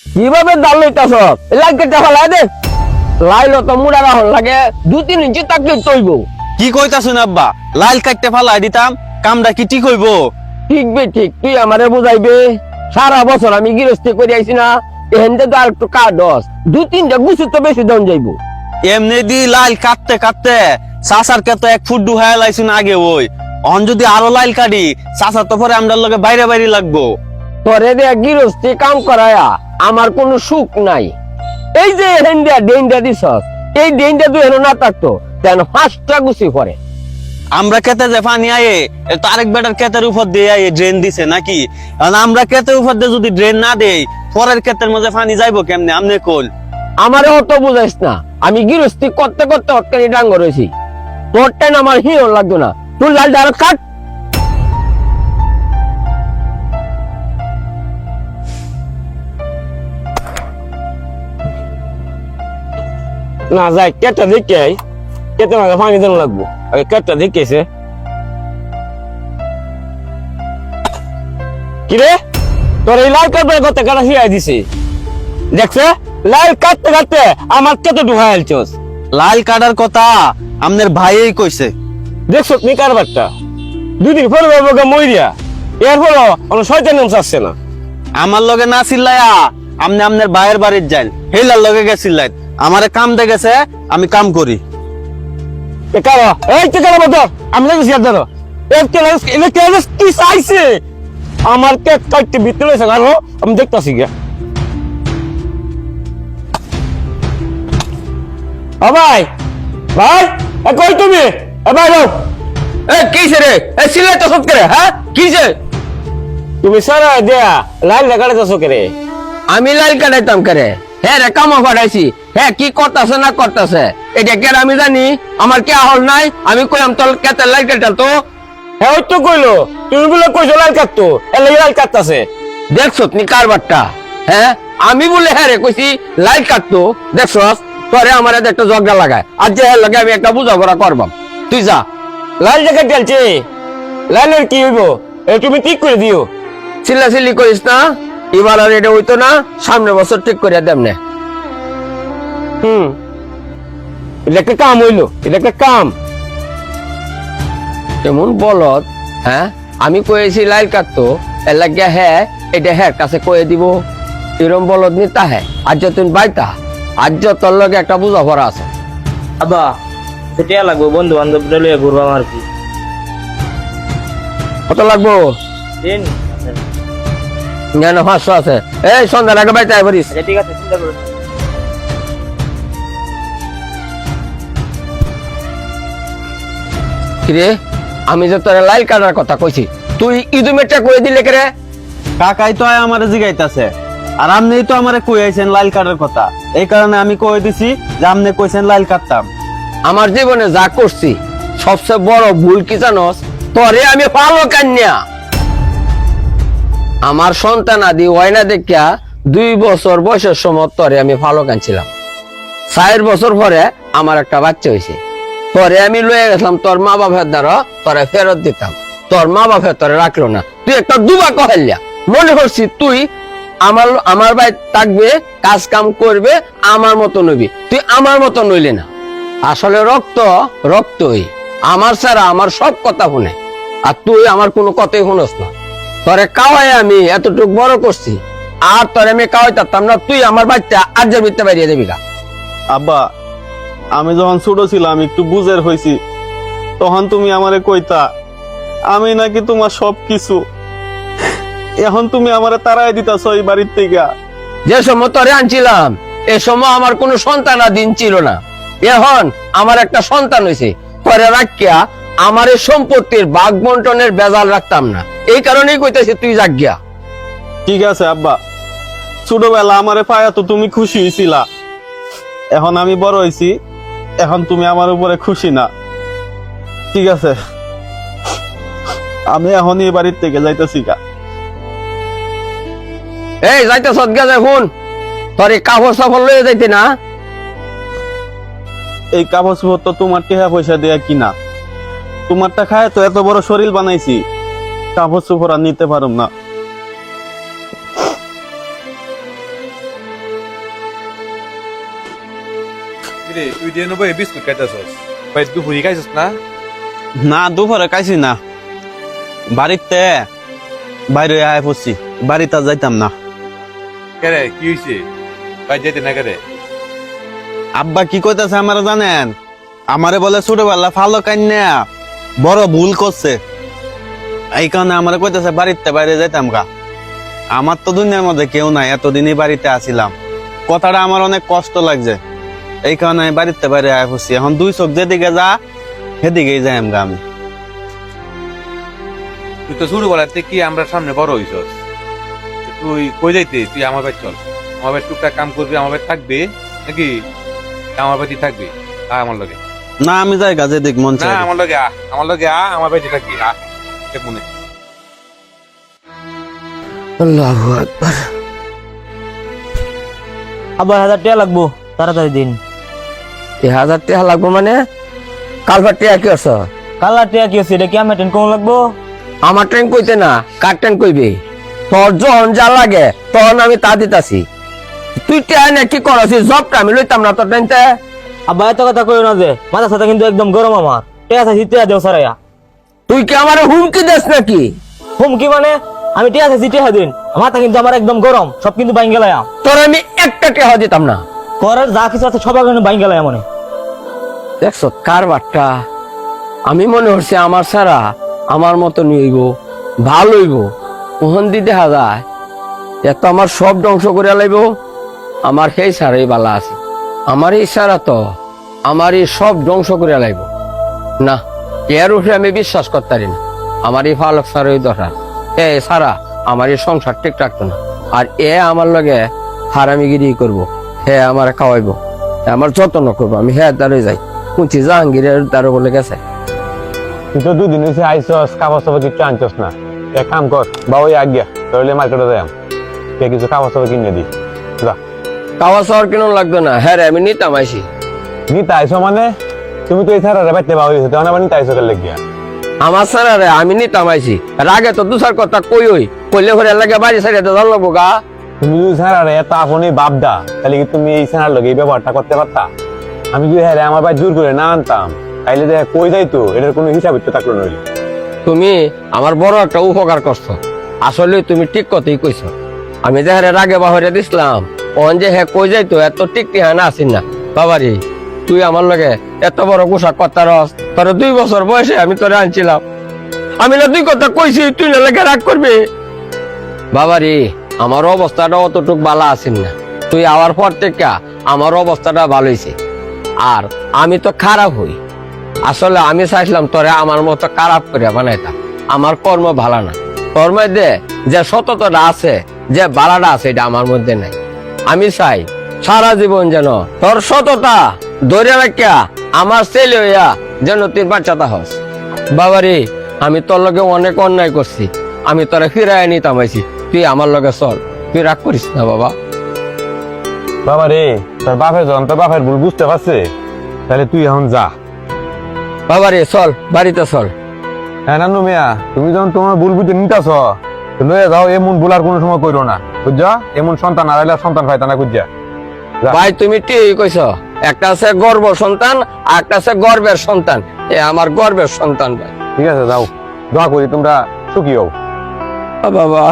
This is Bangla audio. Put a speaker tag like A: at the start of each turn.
A: কিভাবে জাল লইতাছ লাইল কেটে ফেলাই দে লাইলো তো মুড়া রাহন লাগে 2-3 ইঞ্চি তাকলে তৈব
B: কি কইতাছুন আব্বা লাইল কাটতে ফালাই দিতাম কামটা কি ঠিক হইব
A: ঠিক বে ঠিক তুই আমারে বুঝাইবে সারা বছর আমি গৃহস্থী করে আইছি না এহেনতে তো আর একটু কাটস 2-3টা গুছু তো বেশি দাম যাইব
B: এমনি দি লাইল কাটতে কাটতে চাচার কে তো 1 ফুট ডুহাই লাইছুন আগে ওই অন যদি আরো লাইল কাটি চাচা তো পরে আমরার লগে বাইরে বাইরে লাগবো
A: তোরে দে গৃহস্থী কাম করায়া আমার কোনো সুখ নাই এই যে হেন্ডিয়া ডেন্ডা দিছস এই ডেন্ডা তুই হেন না থাকতো তেন 5টা গুছি পরে
B: আমরা খেতে যে পানি আয়ে তো আরেক বেটার ক্ষেতের উপর দিয়ে আয়ে ড্রেন দিছে নাকি কারণ আমরা ক্ষেতের উপর দিয়ে যদি ড্রেন না দেই পরের ক্ষেতের মধ্যে পানি যাইবো কেমনে আমনে কোল
A: আমারে অত বুঝাইস না আমি গৃহস্থী করতে করতে অটকানি ডাঙ্গ রয়েছি তোর টাইম আমার হিও লাগতো না তুই লাল ডাল কাট না যাই কেটটা দেখে কেটে মাঝে পানি দেন লাগবো কেটটা দেখেছে কিরে তোর এই লাল কাটবার করতে কাটা শিয়াই দিছে দেখছে লাল কাটতে কাটতে আমার কেটে ঢুকাই আলছস
B: লাল কাটার কথা আমনের ভাইই কইছে
A: দেখছ নি কারবারটা 2 দিন পরে বাবা মইরিয়া এরপর অন শয়তান নাম চাচ্ছে না
B: আমার লগে না চিল্লায়া আমনে আমনের ভাইয়ের বাড়ির যাইল হেলার লগে গেছিলেন আমারে কাম দে গেছে আমি কাম করি
A: এ কারা এই কে কারা বড় আমি লাগছি আর ধরো এ কেলে কি চাইছে আমার কেট কাটতে ভিতরে এসে গেল আমি দেখতাছি গিয়া ও ভাই ভাই এ কই তুমি এ ভাই রো এ কিছে রে এ সিলে তো সব করে হ্যাঁ কিছে তুমি সারা দেয়া লাল লাগাড়ে তো করে আমি লাল কাটাইতাম করে হ্যাঁ রে কামা ফাটাইছি হ্যাঁ কি করতেছে না করতেছে এটা কে আমি জানি আমার কে হল নাই আমি কইলাম তোর কেতে লাল কাটাল তো হ্যাঁ ওই তো কইলো তুমি বলে কইছো লাল কাটতো এ লাল কাটতাছে দেখছো তুমি কারবারটা হ্যাঁ আমি বলে হ্যাঁ রে কইছি লাল কাটতো দেখছস তোরে আমার একটা ঝগড়া লাগায় আর যে হ্যাঁ লাগে আমি একটা বুঝাপড়া করবাম তুই যা লাল জ্যাকেট ঢালছে লালের কি হইব তুমি ঠিক করে দিও চিল্লাচিল্লি করিস না এবার আর এটা হইতো না সামনে বছর ঠিক করে দেব না এটা একটা কাম হইলো এটা একটা কাম কেমন বলত হ্যাঁ আমি কয়েছি লাইল কাটতো এর লাগিয়া হ্যাঁ এটা হ্যাঁ কাছে কয়ে দিব এরম বলদ নি তা হ্যাঁ আজ তুমি বাইতা আজ তোর লগে একটা বুঝাপড়া আছে
C: আবা সেটা লাগবো বন্ধু বান্ধব লইয়া ঘুরবাম আর কি
A: কত লাগবো
C: দিন
A: জ্ঞান 500 আছে এই সন্ধ্যার আগে বাইতে আইবরিস
C: আচ্ছা ঠিক আছে চিন্তা করো না।
A: কিরে আমি যে তোর লাইল কাটার কথা কইছি তুই ইদুমেটটা কই দিলে কে রে
B: কাকাই তো আমারে জিগাইতাছে আর আমনেই তো আমারে কইয়াছেন লাল কাটার কথা এই কারণে আমি কই দিছি যে আমনে কইছেন লাল কাটতাম
A: আমার জীবনে যা করছি সবচেয়ে বড় ভুল কি জানোস তোরে আমি পালো কান্যা আমার সন্তান আদি ওয়াইনা দেখিয়া 2 বছর বয়সের সময় তোরে আমি ভালো কানছিলাম 4 বছর পরে আমার একটা বাচ্চা হয়েছে তোরে আমি লয়ে গেছিলাম তোর মা বাবার দ্বারা তোরে ফেরত দিতাম তোর মা বাবা তোরে রাখলো না তুই একটা দুবা কহেলিয়া মনে করছি তুই আমার ভাই থাকবে কাজ কাম করবে আমার মতো নবি তুই আমার মতো নইলি না আসলে রক্ত রক্তই আমার ছাড়া আমার সব কথা শুনে আর তুই আমার কোনো কথাই শুনস না তোরে কাওয়াই আমি এতটুকু বড় করছি আর তোরে আমি কাওয়াইতাম না তুই আমার বাচ্চা আজের ভিতরে বাইরে দেবি গা
B: আব্বা আমি যখন ছোট ছিলাম একটু বুঝের হইছি তখন তুমি আমারে কইতা আমি নাকি তোমার সবকিছু এখন তুমি আমারে তাড়াই দিতাছো এই বাড়ির থেকে
A: যে সময় তোরে আনছিলাম এ সময় আমার কোনো সন্তান দিন ছিল না এখন আমার একটা সন্তান হয়েছে তোরে রাখিয়া আমার এই সম্পত্তির ভাগ বন্টনের বেজাল রাখতাম না এই কারণেই কইতেছি তুই জাগিয়া
B: ঠিক আছে আব্বা ছোটবেলা আমারে পায়া তো তুমি খুশি হইছিলা এখন আমি বড় হইছি এখন তুমি আমার উপরে খুশি না ঠিক আছে আমি এখন এই বাড়ির থেকে যাইতেছি গা
A: এই যাইতে সদগা যায় ফোন তোর এই কাপড় সাপড় লয়ে যাইতে না
B: এই কাপড় চোপড় তো তোমার টেহা পয়সা দেয়া কিনা তোমারটা খায় তো এত বড় শরীর বানাইছি কাপড় চোপড় আর নিতে পারুম না
D: কিরে তুই দিয়ে নেবো বিস্কুট খাইতেছস ভাই দুপুরি খাইছস না
B: না দুপুরে খাইছি না, বাড়িতে বাইরে আয় পড়ছি, বাড়িতে আর যাইতাম না।
D: কেরে কি হয়েছে ভাই যেতে না কেরে
B: আব্বা কি কইতাছে আমার জানেন? আমারে বলে ছোটবেলা ভালো কান্না বড় ভুল করছে, এই কারণে আমারে কইতাছে বাড়িতে বাইরে যাইতাম গা। আমার তো দুনিয়ার মধ্যে কেউ নাই, এতদিনই বাড়িতে আসিলাম, কথাটা আমার অনেক কষ্ট লাগছে, এই কারণে আমি বাড়িতে বাইরে আয় পড়ছি। এখন দুই চোখ যেদিকে যা সেদিকেই যাই আমগা আমি।
D: তুই তো শুরু বলাতে কি আমরা সামনে বড় হইছস, তুই কই যাইতে তুই আমার বাড়ি চল, আমার বাড়ি টুকটাক কাম করবি, আমার বাড়ি থাকবে নাকি আমার বাড়ি থাকবি আমার লগে
B: না আমি যাই গা যেদিক মন
D: না
B: চাই।
D: আমার লগে আমার লগে আমার বাড়ি থাকবি মনে
A: আল্লাহু আকবার।
C: আবার 1000 টাকা লাগবো, তাড়াতাড়ি দিন।
A: 1000 টাকা লাগবো মানে? কালবার টাকা কি আছে?
C: কালার টাকা কি হচ্ছে, এটা কি আমি টেন কোন লাগবো?
A: আমার ট্রেন কইতে না, কার ট্রেন কইবে? তোর যখন যা লাগে তখন আমি তা দিতাছি। তুই টাকা না কি করছিস? জবটা আমি লইতাম না তোর ট্রেনতে।
C: আবার এত কথা কইও না যে, মাথা সাথে কিন্তু একদম গরম আমার। টাকা চাইছি টাকা দেও সারাইয়া।
A: তুই কি আমার হুমকি দেস নাকি?
C: হুমকি মানে? আমি টাকা চাইছি টাকা দিন, মাথা কিন্তু আমার একদম গরম, সব কিন্তু বাইন গেলাম।
A: তোর আমি একটা টাকা দিতাম না।
C: করার যা কিছু আছে সব কিন্তু বাইন গেলাম মনে।
A: দেখছো কারবারটা? আমি মনে হচ্ছে আমার সারা আমার মতো নিইব, ভালো হইব। ওহন দি দেখা যায় এত আমার সব ধ্বংস করে লাইব। আমার সেই সারাই বালা আছে, আমার এই সারা তো আমার এই সব ধ্বংস করে লাইব না। এর উপরে আমি বিশ্বাস করতে পারি না। আমার এই ফালক সারাই দরকার। এ সারা আমার এই সংসার ঠিক রাখতো না, আর এ আমার লগে হারামিগিরি করবো, হে আমার খাওয়াইবো, আমার যত্ন করবো। আমি হ্যাঁ দ্বারে যাই, শুনছি জাহাঙ্গীরের দ্বারা বলে গেছে।
D: তুই তো দুদিন হয়েছে আইসস, কাগজ টাগজ কিছু আনছস না। এক কাম কর বা ওই আজ্ঞা তাহলে মার্কেটে যাই কিছু কাগজ টাগজ কিনে দিই। যা
A: খাওয়া চাওয়ার কেন লাগবে না? হ্যাঁ রে, আমি নিতাম আইসি।
D: নিতে আইসো মানে তুমি তো এই ছাড়া বাইতে পাওয়া গেছো, তখন আবার নিতে আইসো কেন লেগিয়া?
A: আমার সারা রে আমি নিতাম আইসি। আগে তো দুসার কথা কই কইলে ঘরে লাগে বাড়ি সাইডে তো জানলো গা।
D: তুমি যদি ছাড়া এত আপনি বাপদা, তাহলে কি তুমি এই ছাড়ার লগে এই ব্যবহারটা করতে পারতা? আমি যদি হ্যাঁ আমার ভাই জোর করে না আনতাম তাইলে যে কই যাইতো এটার কোনো হিসাব তো থাকলো নইলে।
A: তুমি আমার বড় একটা উপকার করছো, আসলে তুমি ঠিক কথাই কইছো। আমি যে হ্যাঁ রাগে বাহরে দিছিলাম, ওন যে হ্যাঁ কই যাইতো এত টিকটি হ্যাঁ না আসিন না। বাবারি তুই আমার লগে এত বড় পোশাক কথা রস, তোর 2 বছর বয়সে আমি তোরে আনছিলাম। আমি না তুই কথা কইছি, তুই না লেগে রাগ করবি? বাবারি আমার অবস্থাটা অতটুক ভালো আসিন না, তুই আওয়ার পর থেকে আমার অবস্থাটা ভালো হয়েছে। আর আমি তো খারাপ হই, আসলে আমি চাইছিলাম তোরে আমার মতো খারাপ করে বানাইতাম। আমার কর্ম ভালো না, তোর মধ্যে যে সততাটা আছে, যে বালাটা আছে, এটা আমার মধ্যে নাই। আমি চাই সারা জীবন যেন তোর সততা ধরে রাখিয়া আমার ছেলে হইয়া যেন তুই বাচ্চাটা হস। বাবারে আমি তোর লগে অনেক অন্যায় করছি, আমি তোরা ফিরাই নিতাম আইছি, তুই আমার লগে চল, তুই রাগ করিস না বাবা।
D: বাবা রে, তোর বাপের যখন তোর বাপের ভুল বুঝতে পারছে, তাহলে তুই এখন যা।
A: বাবারে চল, বাড়িতে চল।
D: হ্যাঁ নানু মিয়া, তুমি যখন তোমার ভুল বুঝে নিতেছ লয়ে যাও, এমন ভুল আর কোনো সময় করো না, বুঝছো? এমন সন্তান আর সন্তান পাইতা না, বুঝছা?
A: ভাই তুমি ঠিকই কইছ, একটা আছে গর্ব সন্তান আর একটা আছে গর্বের সন্তান। এ আমার গর্বের সন্তান ভাই।
D: ঠিক আছে যাও, দোয়া করি তোমরা সুখী হও।
A: বাবা